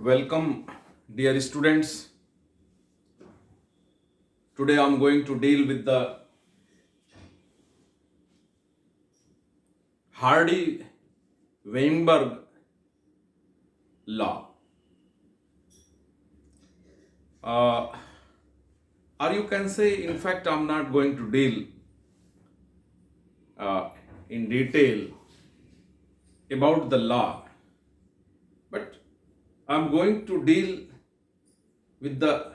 Welcome, dear students. Today I'm going to deal with the Hardy-Weinberg law. Uh, or you can say, in fact, I'm not going to deal in detail about the law, but I'm going to deal with the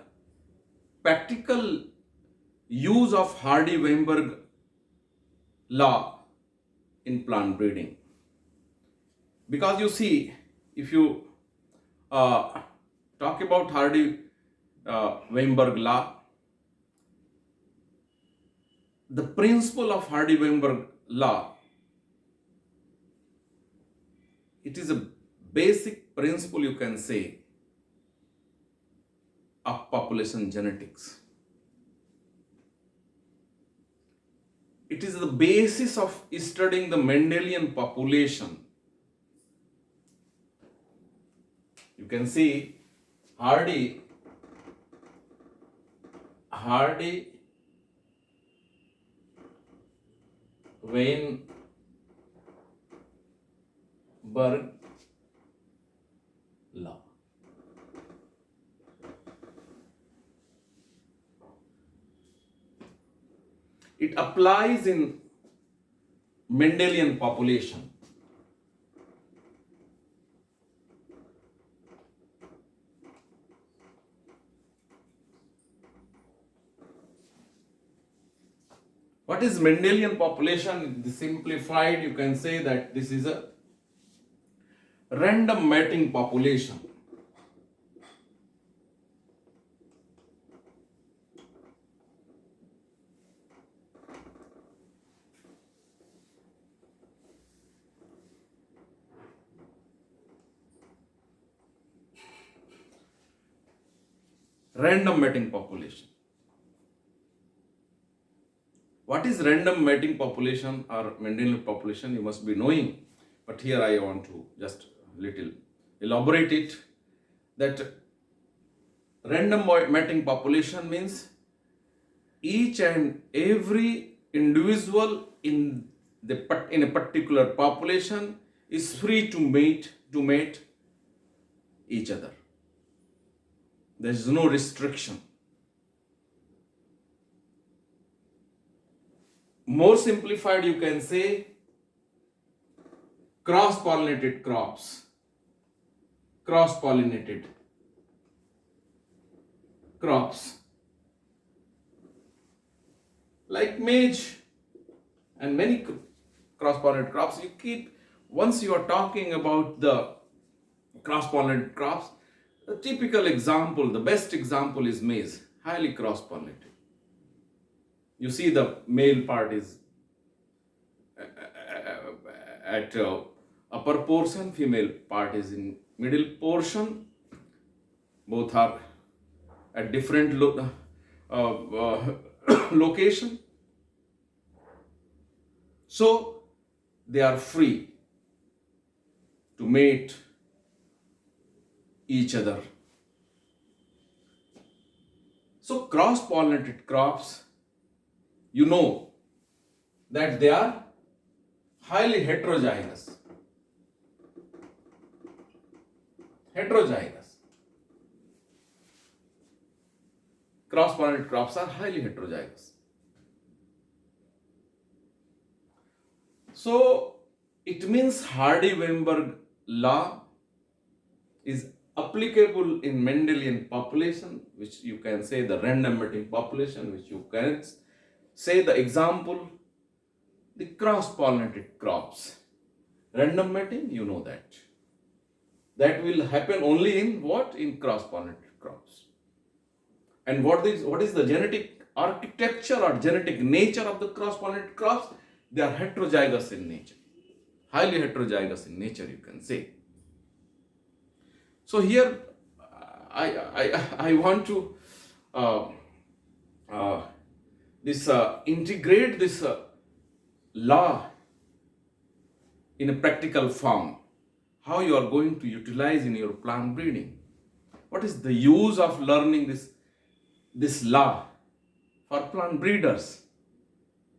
practical use of Hardy-Weinberg law in plant breeding. Because you see, if you talk about Hardy-Weinberg law, the principle of Hardy-Weinberg law, it is a basic principle, you can say, of population genetics. It is the basis of studying the Mendelian population. You can see Hardy-Weinberg law. It applies in Mendelian population. What is Mendelian population? Simplified, you can say that this is a random mating population. Random mating population. What is random mating population or Mendelian population? You must be knowing, but here I want to just little elaborate it. That random mating population means each and every individual in a particular population is free to mate each other. There is no restriction. More simplified, you can say cross-pollinated crops. Cross-pollinated crops. Like maize and many cross-pollinated crops, once you are talking about the cross-pollinated crops, the typical example, the best example is maize, highly cross-pollinated. You see the male part is at upper portion, female part is in middle portion. Both are at different location. So they are free to mate each other. So cross-pollinated crops, you know that they are highly heterozygous. Cross-pollinated crops are highly heterozygous. So it means Hardy-Weinberg law is applicable in Mendelian population, which you can say the random mating population, which you can say the example, the cross-pollinated crops. Random mating, you know that. That will happen only in what? In cross-pollinated crops. And what is the genetic architecture or genetic nature of the cross-pollinated crops? They are heterozygous in nature. Highly heterozygous in nature, you can say. So here, I want to integrate this law in a practical form. How you are going to utilize in your plant breeding. what is the use of learning this law for plant breeders?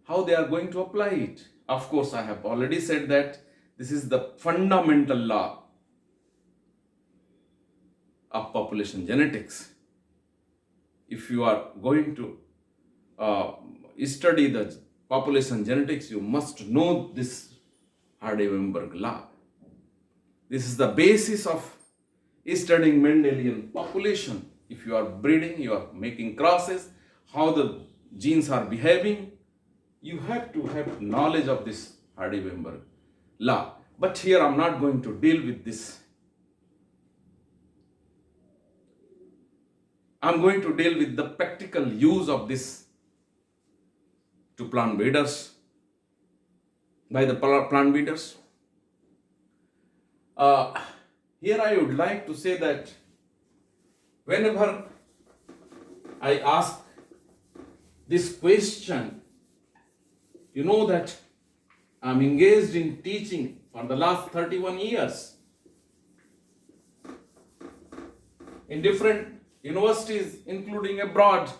How they are going to apply it? Of course, I have already said that this is the fundamental law of population genetics. If you are going to study the population genetics, you must know this Hardy-Weinberg law. This is the basis of studying Mendelian population. If you are breeding, you are making crosses, how the genes are behaving, you have to have knowledge of this Hardy-Weinberg law. But here I'm not going to deal with this. I'm going to deal with the practical use of this to plant breeders, by the plant breeders. Here I would like to say that whenever I ask this question, you know that I'm engaged in teaching for the last 31 years in different universities, including abroad.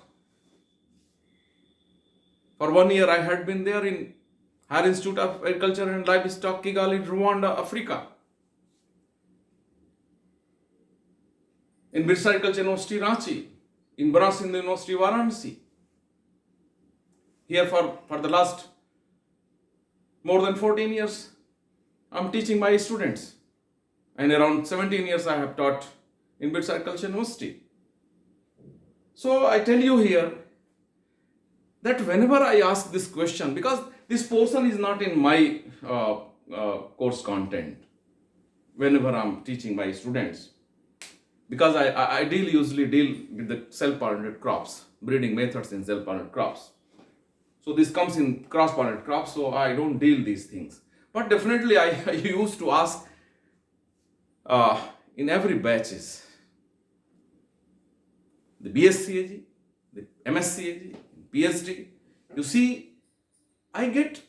For 1 year I had been there in Higher Institute of Agriculture and Livestock, Kigali, Rwanda, Africa. In Birsa Agriculture University, Ranchi. In Banas Hindu University, Varanasi. Here for the last more than 14 years, I'm teaching my students. And around 17 years I have taught in Birsa Agriculture University. So I tell you here that whenever I ask this question, because this portion is not in my course content, whenever I'm teaching my students, because I usually deal with the self-pollinated crops, breeding methods in self-pollinated crops. So this comes in cross-pollinated crops, so I don't deal these things. But definitely I used to ask in every batches, the BSCAG, the MSCAG, PhD, you see, I get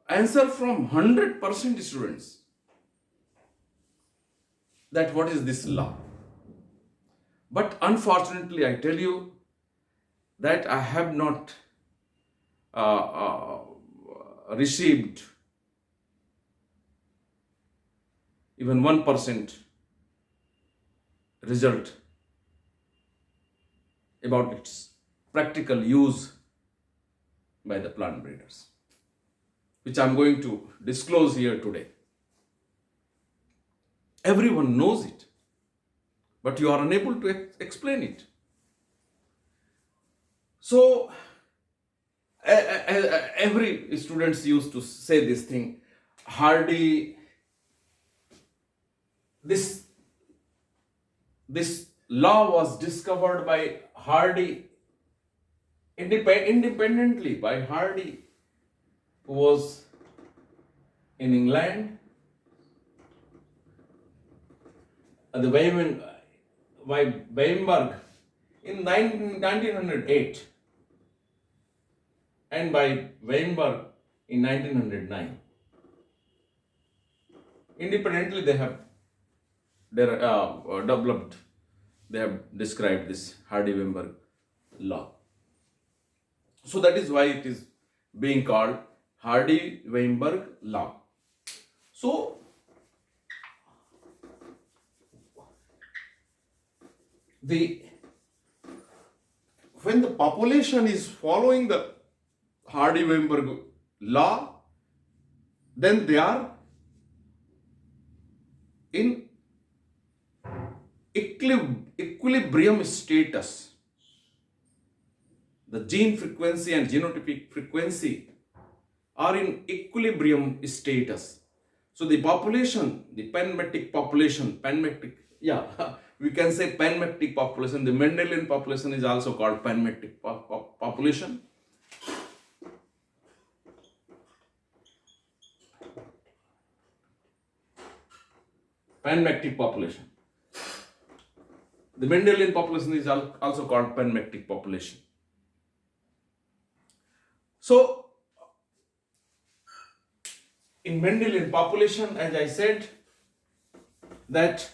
answer from 100% students that what is this law. But unfortunately, I tell you that I have not received even 1% result about its practical use by the plant breeders, which I'm going to disclose here today. Everyone knows it, but you are unable to explain it. So every students used to say this thing, Hardy, this law was discovered by Hardy independently, by Hardy, who was in England, the Weinberg in 1908, and by Weinberg in 1909. Independently, they have developed, they have described this Hardy-Weinberg law. So that is why it is being called Hardy-Weinberg law. So when the population is following the Hardy-Weinberg law, then they are in equilibrium status. The gene frequency and genotypic frequency are in equilibrium status. So the population, the panmetic population, we can say panmetic population. The Mendelian population is also called panmetic population. Panmetic population. The Mendelian population is also called panmetic population. So, in Mendelian population, as I said, that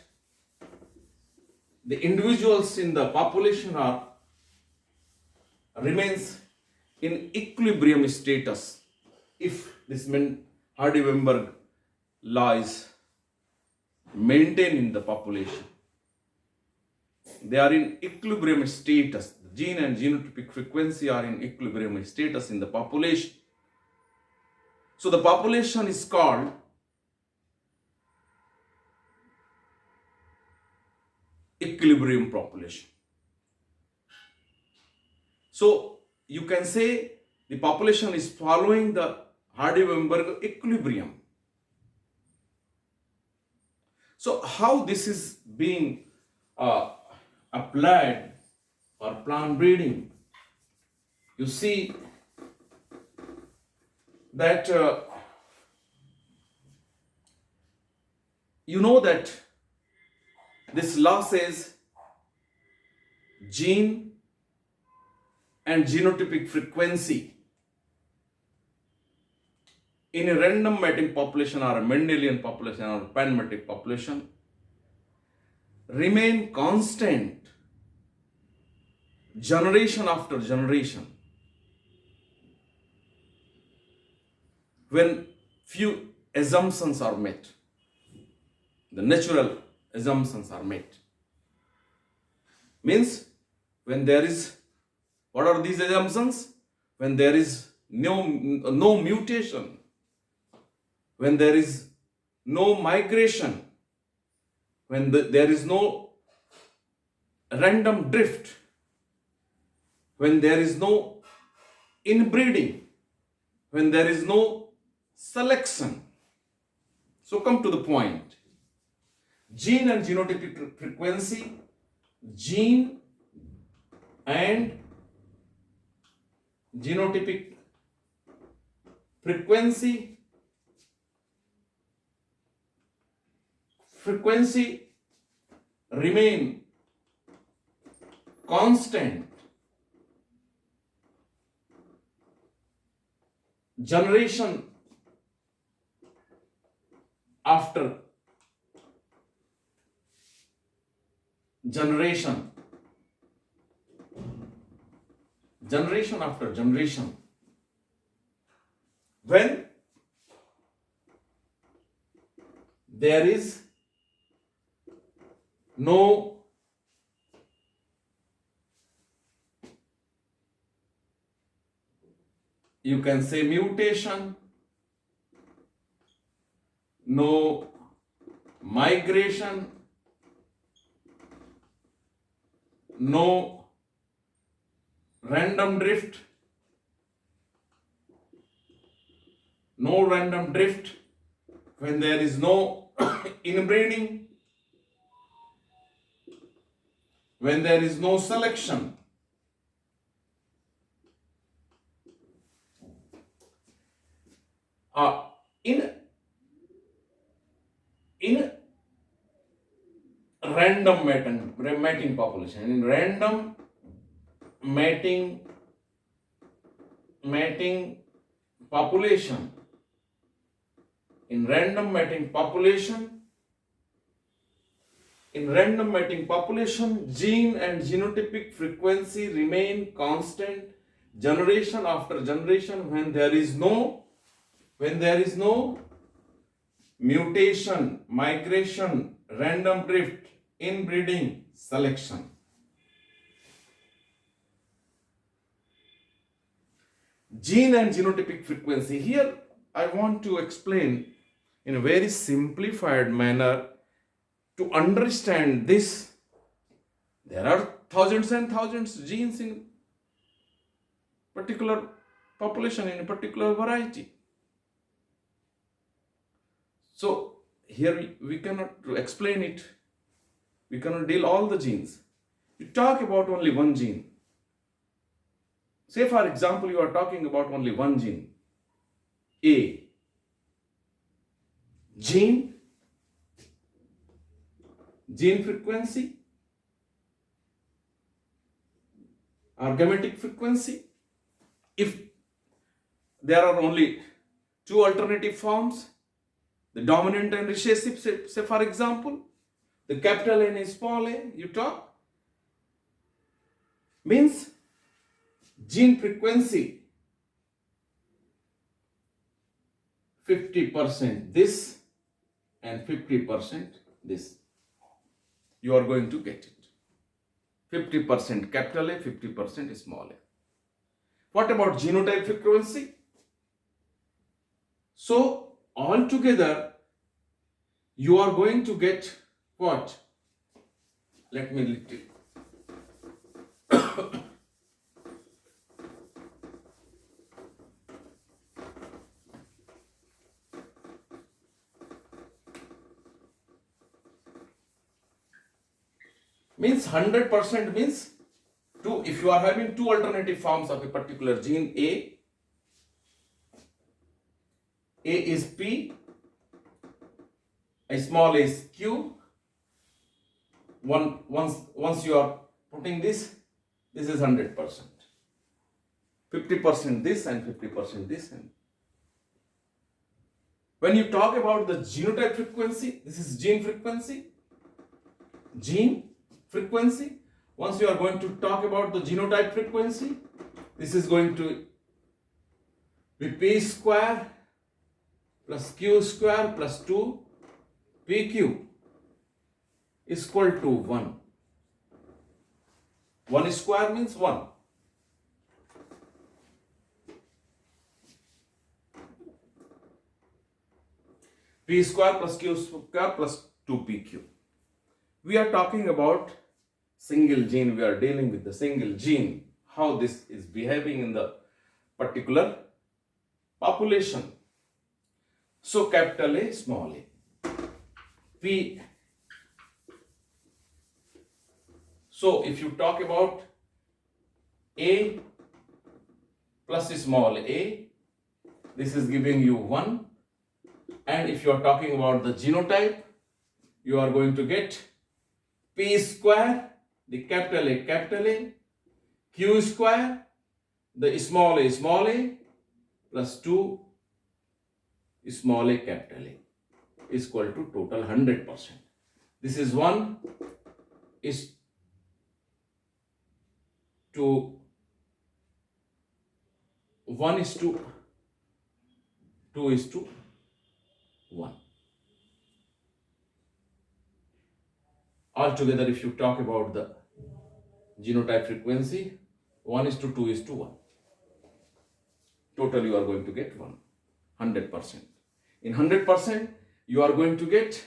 the individuals in the population are remains in equilibrium status if this Hardy-Weinberg law is maintained in the population. They are in equilibrium status. The gene and genotypic frequency are in equilibrium status in the population. So the population is called equilibrium population. So you can say the population is following the Hardy-Weinberg equilibrium. So how this is being applied for plant breeding? You see that you know that this law says gene and genotypic frequency in a random mating population or a Mendelian population or a panmetic population remain constant generation after generation when few assumptions are met. The natural assumptions are met. Means when there is, what are these assumptions? When there is no mutation, when there is no migration, when there is no random drift, when there is no inbreeding, when there is no selection. So come to the point. Gene and genotypic frequency, gene and genotypic frequency remain constant generation after generation, generation after generation, when there is no you can say mutation, no migration, no random drift, when there is no inbreeding, when there is no selection. In random mating population, in random mating population, in random mating population, gene and genotypic frequency remain constant generation after generation when there is no mutation, migration, random drift, inbreeding, selection. Gene and genotypic frequency. Here I want to explain in a very simplified manner to understand this. There are thousands and thousands of genes in particular population, in a particular variety. So here we cannot explain it. We cannot deal all the genes. You talk about only one gene. Say for example, you are talking about only one gene, A. Gene frequency or gametic frequency. If there are only two alternative forms, the dominant and recessive, say for example, The capital N is small a, you talk. Means gene frequency 50% this and 50% this. You are going to get it. 50% capital A, 50% small a. What about genotype frequency? So altogether you are going to get what? Let me little. Means 100% means two. If you are having two alternative forms of a particular gene, A is P, a small a is Q. Once you are putting this is 100%. 50% this and 50% this. And when you talk about the genotype frequency, this is gene frequency. Gene frequency. Once you are going to talk about the genotype frequency, this is going to be P square plus Q square plus 2 PQ is equal to 1. 1 square means 1. P square plus Q square plus 2PQ. We are talking about single gene. We are dealing with the single gene. How this is behaving in the particular population. So capital A, small a. P. So if you talk about A plus small a, this is giving you 1. And if you are talking about the genotype, you are going to get P square, the capital A, Q square, the small a, plus 2 small a capital A is equal to total 100%. This is 1 is to 1 is to 2 is to 1. Altogether, if you talk about the genotype frequency, 1 is to 2 is to 1. Total you are going to get 100%. In 100%, you are going to get,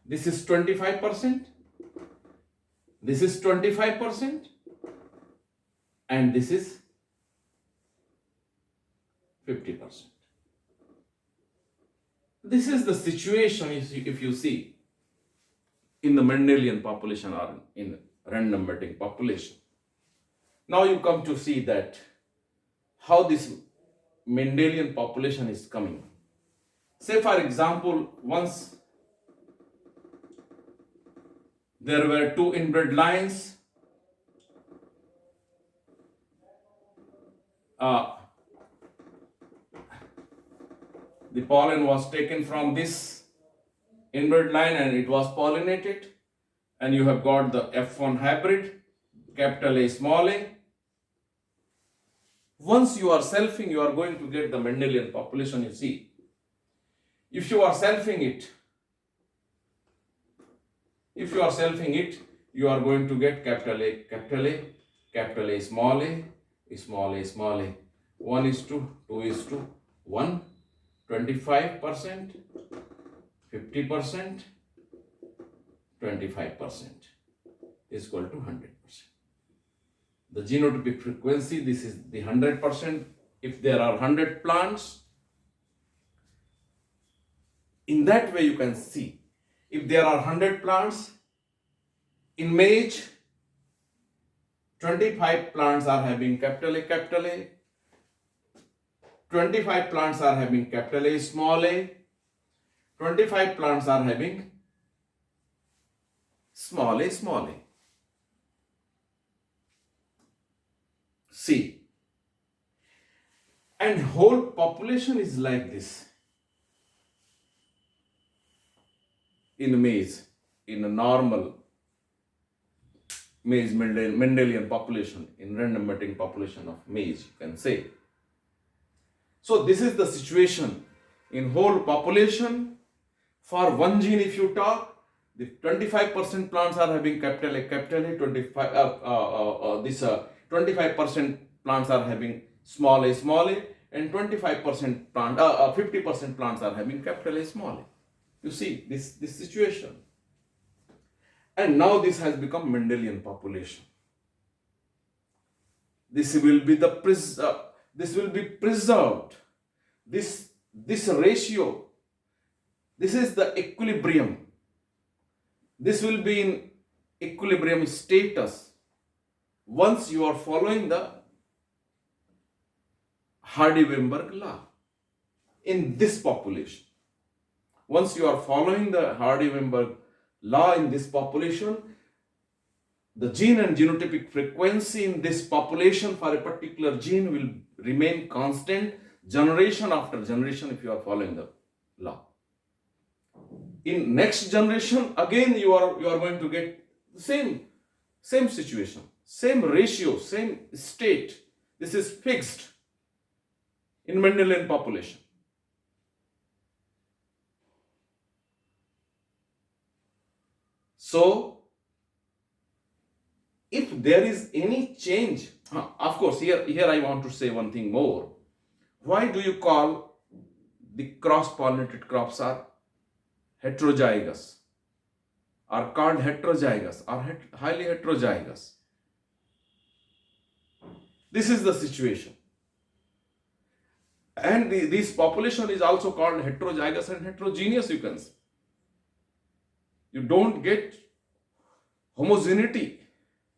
this is 25%, this is 25%, and this is 50%. This is the situation if you see in the Mendelian population or in random mating population. Now you come to see that how this Mendelian population is coming. Say for example, once there were 2 inbred lines, the pollen was taken from this inbred line and it was pollinated, and you have got the F1 hybrid, capital A, small a. Once you are selfing, you are going to get the Mendelian population, you see. If you are selfing it, you are going to get capital A, small a, small a, small a. 1 is to 2 is to 1, 25%, 50%, 25% is equal to 100%. The genotypic frequency, this is the 100%. If there are 100 plants, in that way you can see, if there are 100 plants, in May, 25 plants are having capital A, 25 plants are having capital A, small a, 25 plants are having small a, small a. See, and whole population is like this. in maize, in a normal maize Mendelian population, in random mating population of maize, you can say. So this is the situation in whole population. For one gene, if you talk, the 25% plants are having capital A, 25% plants are having small a, and 25% 50% plants are having capital A, small a. You see this situation. And now this has become Mendelian population. This will be preserved. This ratio, this is the equilibrium. This will be in equilibrium status once you are following the Hardy-Weinberg law in this population. Once you are following the Hardy-Weinberg law in this population, the gene and genotypic frequency in this population for a particular gene will remain constant generation after generation if you are following the law. In next generation, again you are going to get the same situation, same ratio, same state. This is fixed in Mendelian population. So, if there is any change, of course, here I want to say one thing more. Why do you call the cross-pollinated crops are heterozygous, are called heterozygous, or highly heterozygous? This is the situation. And this population is also called heterozygous and heterogeneous, you can say. You don't get homogeneity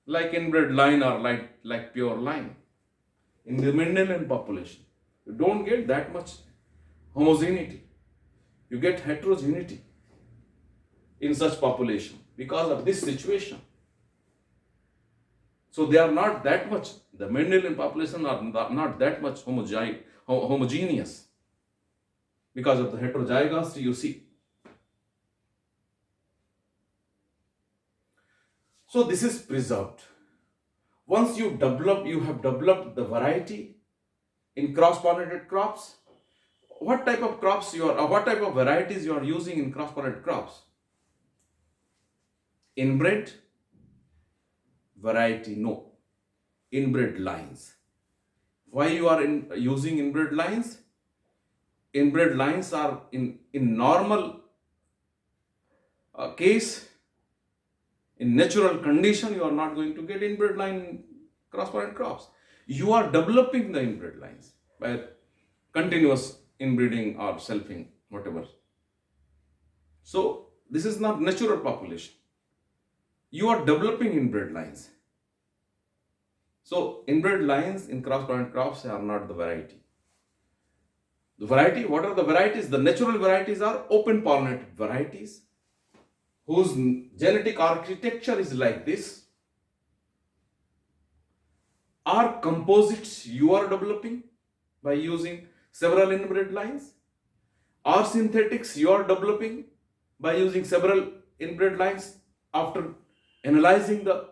like inbred line or like pure line. In the Mendelian population, you don't get that much homogeneity. You get heterogeneity in such population because of this situation. So they are not that much, the Mendelian population are not that much homogeneous because of the heterozygosity you see. So this is preserved. Once you have developed the variety in cross-pollinated crops. What type of crops what type of varieties you are using in cross-pollinated crops? Inbred variety, no. Inbred lines. Why you are using inbred lines? Inbred lines are in normal case. In natural condition, you are not going to get inbred line in cross-pollinated crops. You are developing the inbred lines by continuous inbreeding or selfing, whatever. So, this is not natural population. You are developing inbred lines. So, inbred lines in cross-pollinated crops are not the variety. The variety, what are the varieties? The natural varieties are open pollinated varieties whose genetic architecture is like this, are composites you are developing by using several inbred lines, or synthetics you are developing by using several inbred lines after analyzing the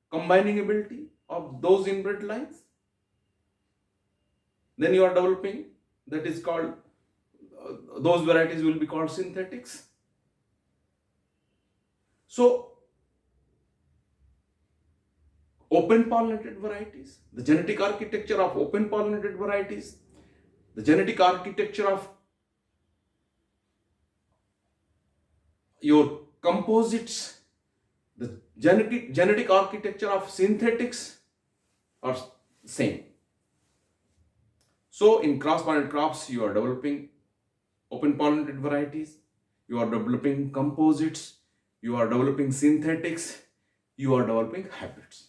combining ability of those inbred lines. Then you are developing, that is called, those varieties will be called synthetics. So, open pollinated varieties, the genetic architecture of open pollinated varieties, the genetic architecture of your composites, the genetic architecture of synthetics are same. So, in cross-pollinated crops, you are developing open pollinated varieties, you are developing composites, you are developing synthetics, you are developing hybrids.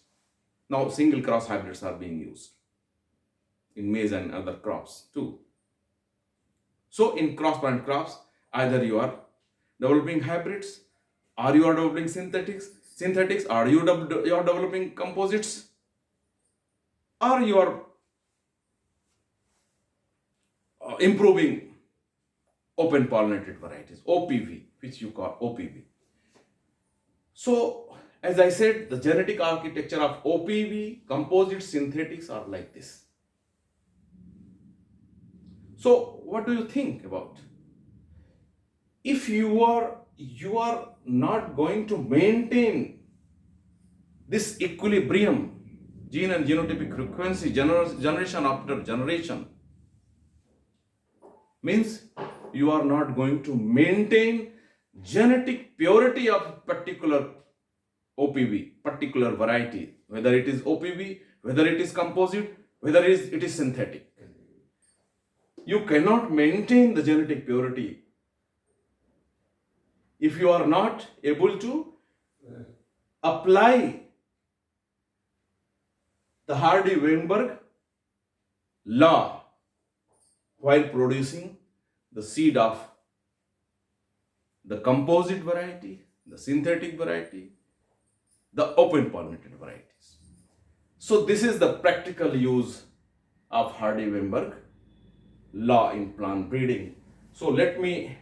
Now, single cross hybrids are being used in maize and other crops too. So, in cross-pollinated crops, either you are developing hybrids, or you are developing synthetics, or you are developing composites, or you are improving open pollinated varieties, OPV, which you call OPV. So, as I said, the genetic architecture of OPV, composite synthetics are like this. So, what do you think about? If you are not going to maintain this equilibrium, gene and genotypic frequency, generation after generation, means you are not going to maintain genetic purity of particular OPV, particular variety, whether it is OPV, whether it is composite, whether it is synthetic. You cannot maintain the genetic purity if you are not able to apply the Hardy-Weinberg law while producing the seed of the composite variety, the synthetic variety, the open pollinated varieties. So this is the practical use of Hardy-Weinberg law in plant breeding. So let me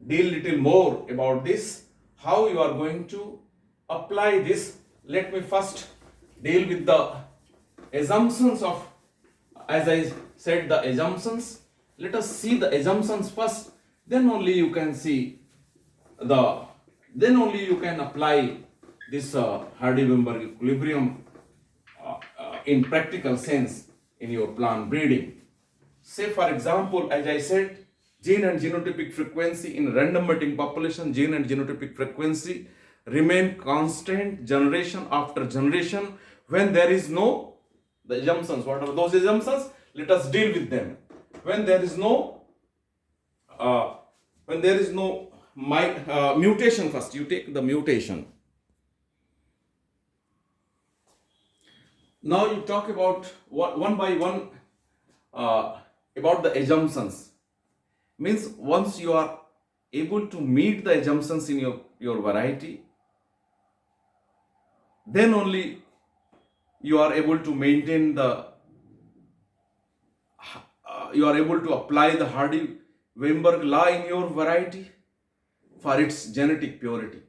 deal little more about this, how you are going to apply this. Let me first deal with the assumptions of, as I said, the assumptions. Let us see the assumptions first, then only you can apply this Hardy-Weinberg equilibrium in practical sense in your plant breeding. Say for example, as I said, gene and genotypic frequency in random mating population, gene and genotypic frequency remain constant generation after generation when there is no, the assumptions, what are those assumptions? Let us deal with them. When there is no mutation, first you take the mutation. Now you talk about one by one about the assumptions. Means once you are able to meet the assumptions in your variety, then only you are able to maintain you are able to apply the Hardy-Weinberg law in your variety for its genetic purity.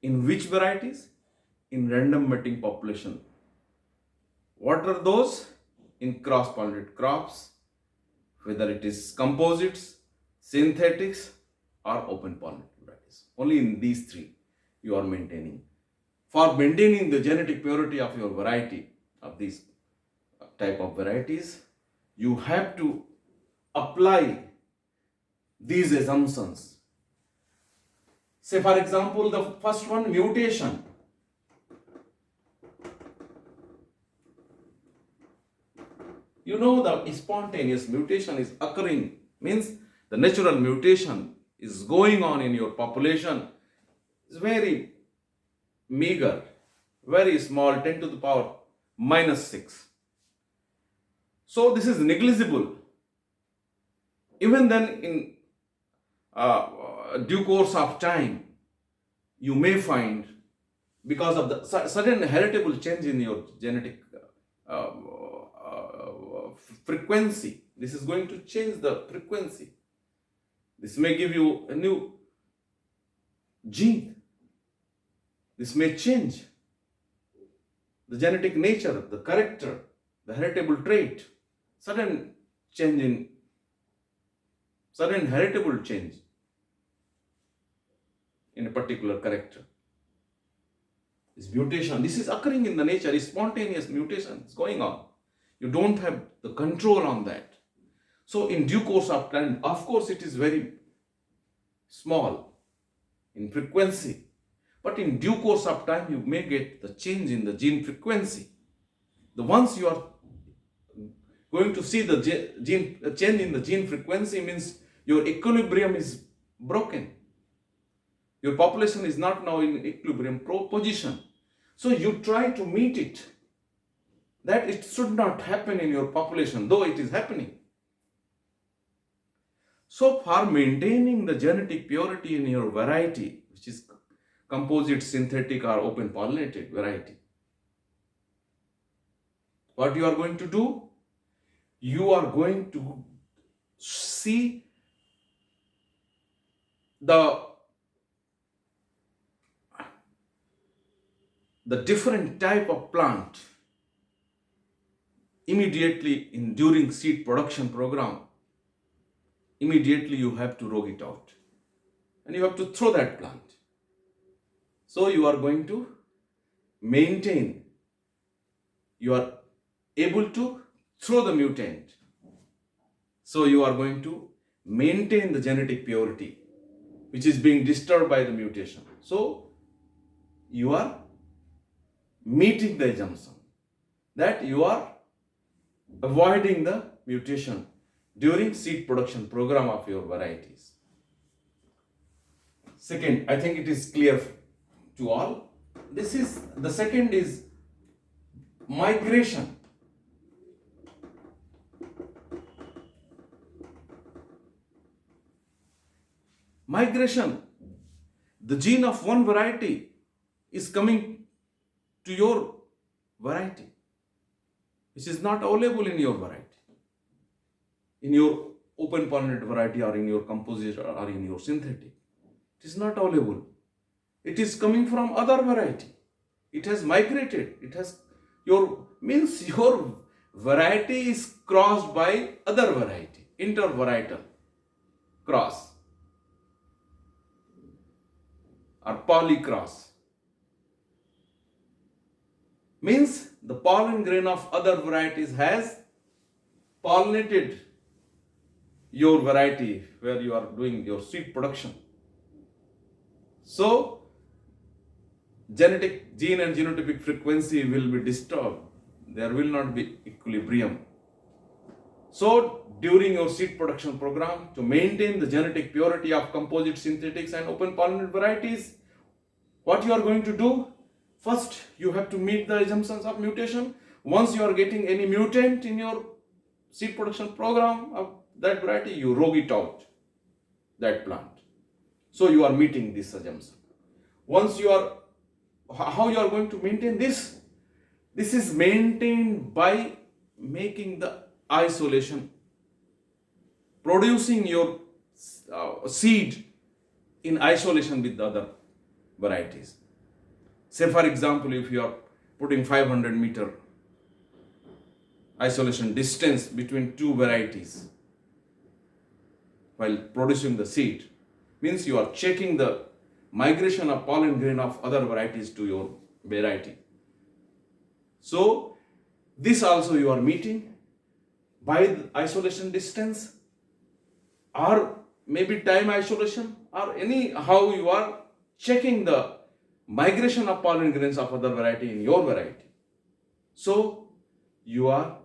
In which varieties? In random mating population. What are those? In cross-pollinated crops, whether it is composites, synthetics, or open pollinated varieties. Only in these three you are maintaining. For maintaining the genetic purity of your variety, of these type of varieties, you have to apply these assumptions. Say for example, the first one, mutation. You know, the spontaneous mutation is occurring, means the natural mutation is going on in your population. It's very meager, very small, 10 to the power minus 6. So this is negligible. Even then, in due course of time, you may find, because of the sudden heritable change in your genetic frequency, this is going to change the frequency. This may give you a new gene. This may change the genetic nature, the character, the heritable trait. Sudden heritable change in a particular character. This mutation, this is occurring in the nature, is spontaneous mutation is going on. You don't have the control on that. So in due course of time, of course it is very small in frequency, but in due course of time you may get the change in the gene frequency. The once you are going to see the change in the gene frequency, means your equilibrium is broken. Your population is not now in equilibrium position. So you try to meet it. That it should not happen in your population, though it is happening. So for maintaining the genetic purity in your variety, which is composite, synthetic, or open pollinated variety, what you are going to do? You are going to see the different type of plant immediately during seed production program, immediately you have to rogue it out and you have to throw that plant. So you are going to maintain, you are able to throw the mutant. So you are going to maintain the genetic purity which is being disturbed by the mutation. So you are meeting the assumption that you are avoiding the mutation during seed production program of your varieties. Second, I think it is clear to all. The second is migration. Migration, the gene of one variety is coming to your variety, which is not available in your variety, in your open pollinated variety or in your composite or in your synthetic. It is not available. It is coming from other variety. It has migrated. It has your variety is crossed by other variety, intervarietal cross or polycross. Means the pollen grain of other varieties has pollinated your variety where you are doing your seed production. So genetic gene and genotypic frequency will be disturbed. There will not be equilibrium. So during your seed production program, to maintain the genetic purity of composite, synthetics and open pollinated varieties, what you are going to do? First, you have to meet the assumptions of mutation. Once you are getting any mutant in your seed production program of that variety, you rogue it out, that plant. So you are meeting this assumption. Once you are, how you are going to maintain this? This is maintained by making the isolation, producing your seed in isolation with the other varieties. Say for example, if you are putting 500 meter isolation distance between two varieties while producing the seed, means you are checking the migration of pollen grain of other varieties to your variety. So this also you are meeting by the isolation distance or maybe time isolation or anyhow you are checking the migration of pollen grains of other variety in your variety. So you are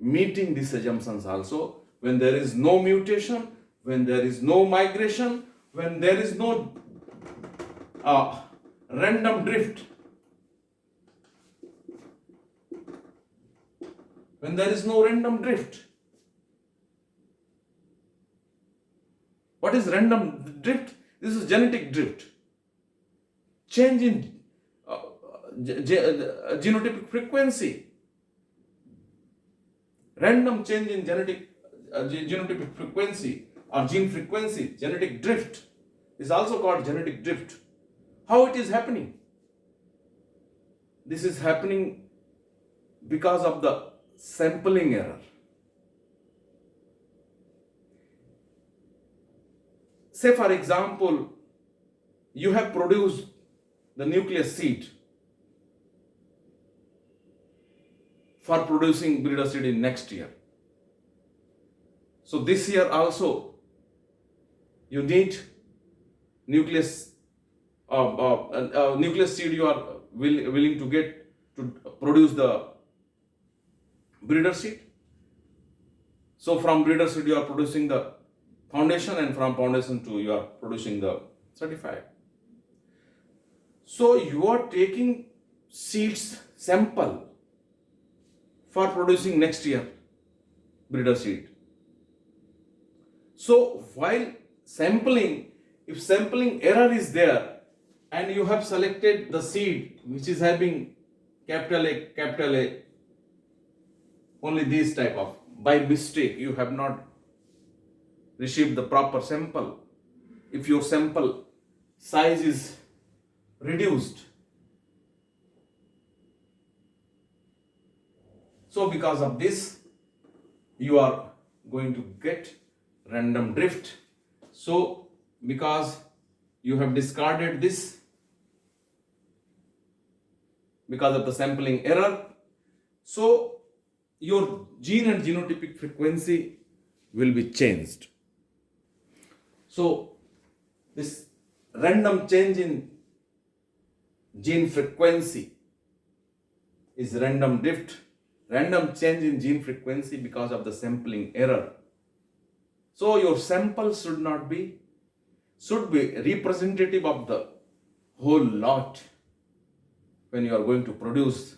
meeting these assumptions also when there is no mutation, when there is no migration, when there is no random drift. When there is no random drift. What is random drift? This is genetic drift. Change in genotypic frequency. Random change in genotypic frequency or gene frequency, genetic drift, is also called genetic drift. How it is happening? This is happening because of the sampling error. Say for example, you have produced the nucleus seed for producing breeder seed in next year. So this year also you need nucleus seed you are willing to get to produce the breeder seed. So from breeder seed you are producing the foundation and from foundation to you are producing the certified. So you are taking seeds sample for producing next year breeder seed. So while sampling, if sampling error is there and you have selected the seed which is having capital A, only these type of, by mistake you have not received the proper sample, if your sample size is reduced. So because of this, you are going to get random drift. So because you have discarded this, because of the sampling error, so your gene and genotypic frequency will be changed. So this random change in gene frequency is random drift, random change in gene frequency because of the sampling error. So your sample should be representative of the whole lot when you are going to produce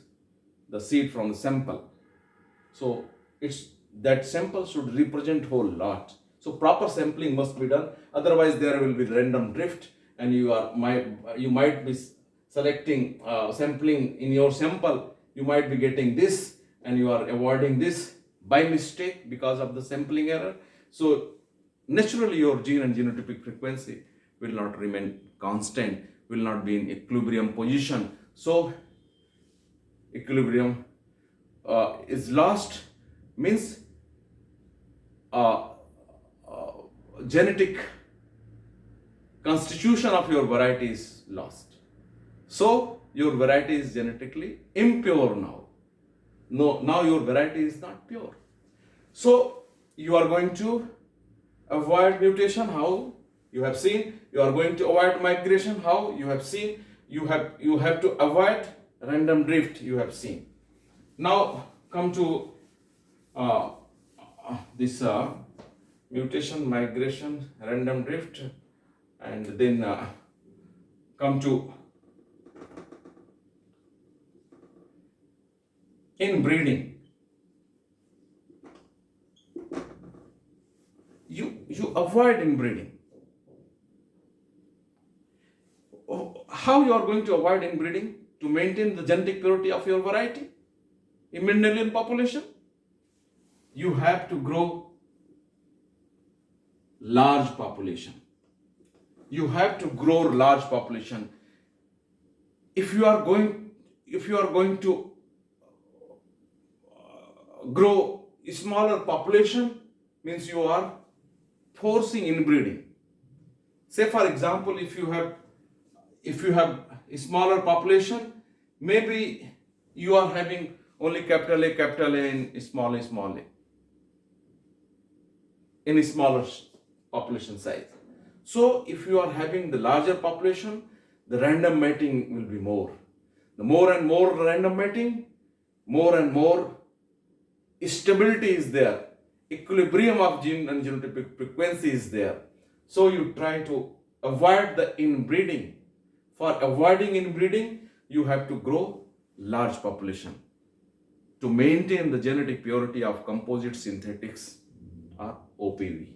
the seed from the sample. So that sample should represent whole lot. So proper sampling must be done, otherwise there will be random drift, and you might be selecting sampling in your sample, you might be getting this and you are avoiding this by mistake because of the sampling error. So naturally your gene and genotypic frequency will not remain constant, will not be in equilibrium position. So equilibrium is lost, means genetic constitution of your variety is lost. So your variety is genetically impure now. No, now your variety is not pure. So you are going to avoid mutation. How? You have seen. You are going to avoid migration. How? You have seen. You have to avoid random drift. You have seen. Now come to this mutation, migration, random drift, and then come to inbreeding. You avoid inbreeding. How you are going to avoid inbreeding? To maintain the genetic purity of your variety in Mendelian population, you have to grow large population. You have to grow large population. If you are going to grow a smaller population, means you are forcing inbreeding. Say for example, if you have a smaller population, maybe you are having only capital A in small a, in a smaller population size. So if you are having the larger population, the random mating will be more. The more and more random mating, more and more stability is there. Equilibrium of gene and genotypic frequency is there. So you try to avoid the inbreeding. For avoiding inbreeding, you have to grow large population to maintain the genetic purity of composite synthetics or OPV.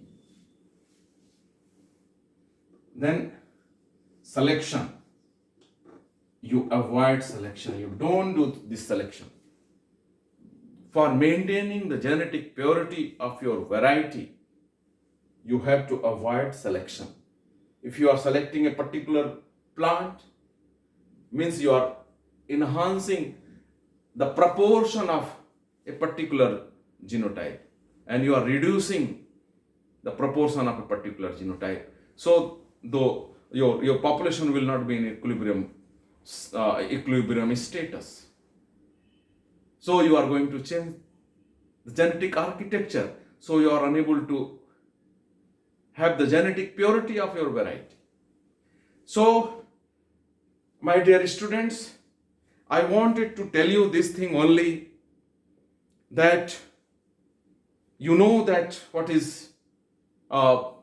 Then selection. You avoid selection. You don't do this selection. For maintaining the genetic purity of your variety, you have to avoid selection. If you are selecting a particular plant, means you are enhancing the proportion of a particular genotype and you are reducing the proportion of a particular genotype. So though your population will not be in equilibrium status. So you are going to change the genetic architecture. So you are unable to have the genetic purity of your variety. So, my dear students, I wanted to tell you this thing only, that you know that what is your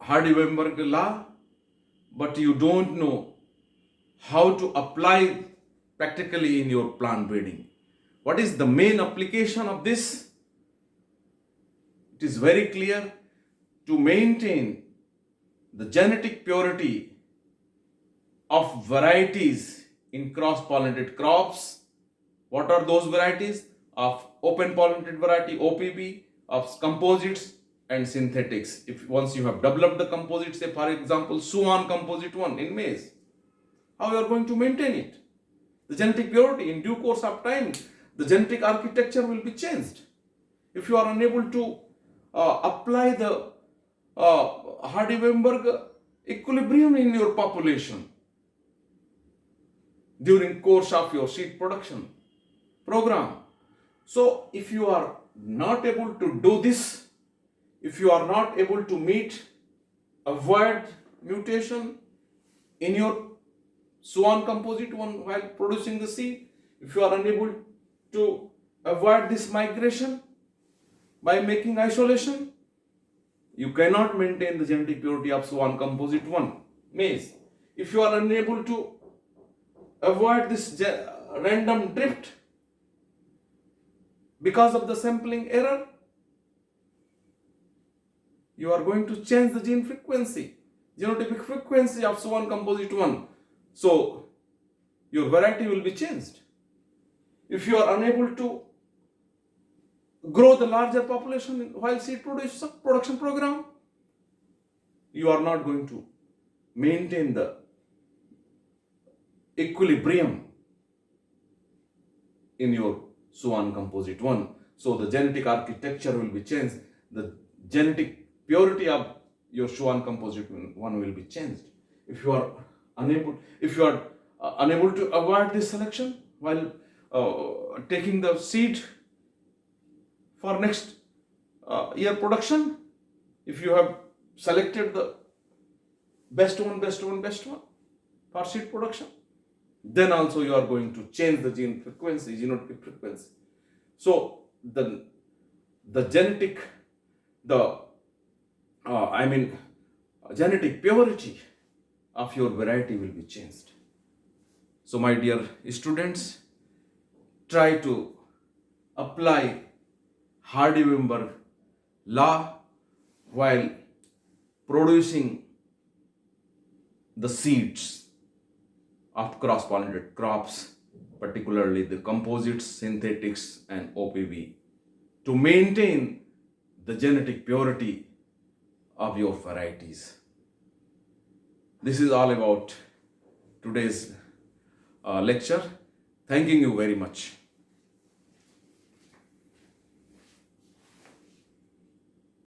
Hardy-Weinberg law, but you don't know how to apply practically in your plant breeding. What is the main application of this? It is very clear: to maintain the genetic purity of varieties in cross-pollinated crops. What are those varieties? Of open pollinated variety, OPV, of composites, and synthetics. If once you have developed the composite, say for example Swan composite 1 in maize, how you are going to maintain it? The genetic purity, in due course of time, the genetic architecture will be changed. If you are unable to apply the Hardy-Weinberg equilibrium in your population during course of your seed production program, so if you are not able to do this, if you are not able to avoid mutation in your Swan composite 1 while producing the seed, if you are unable to avoid this migration by making isolation, you cannot maintain the genetic purity of Swan composite 1 maize. If you are unable to avoid this random drift because of the sampling error, you are going to change the gene frequency, genotypic frequency of Swan composite 1. So your variety will be changed. If you are unable to grow the larger population while seed production program, you are not going to maintain the equilibrium in your Swan composite 1. So the genetic architecture will be changed. The genetic purity of your Swan composite 1 will be changed. If you are unable to avoid this selection while taking the seed for next year production, if you have selected the best one for seed production, then also you are going to change the gene frequency, genotypic frequency. So the genetic genetic purity of your variety will be changed. So my dear students, try to apply Hardy-Weinberg law while producing the seeds of cross-pollinated crops, particularly the composites, synthetics and OPV, to maintain the genetic purity of your varieties. This is all about today's lecture. Thanking you very much.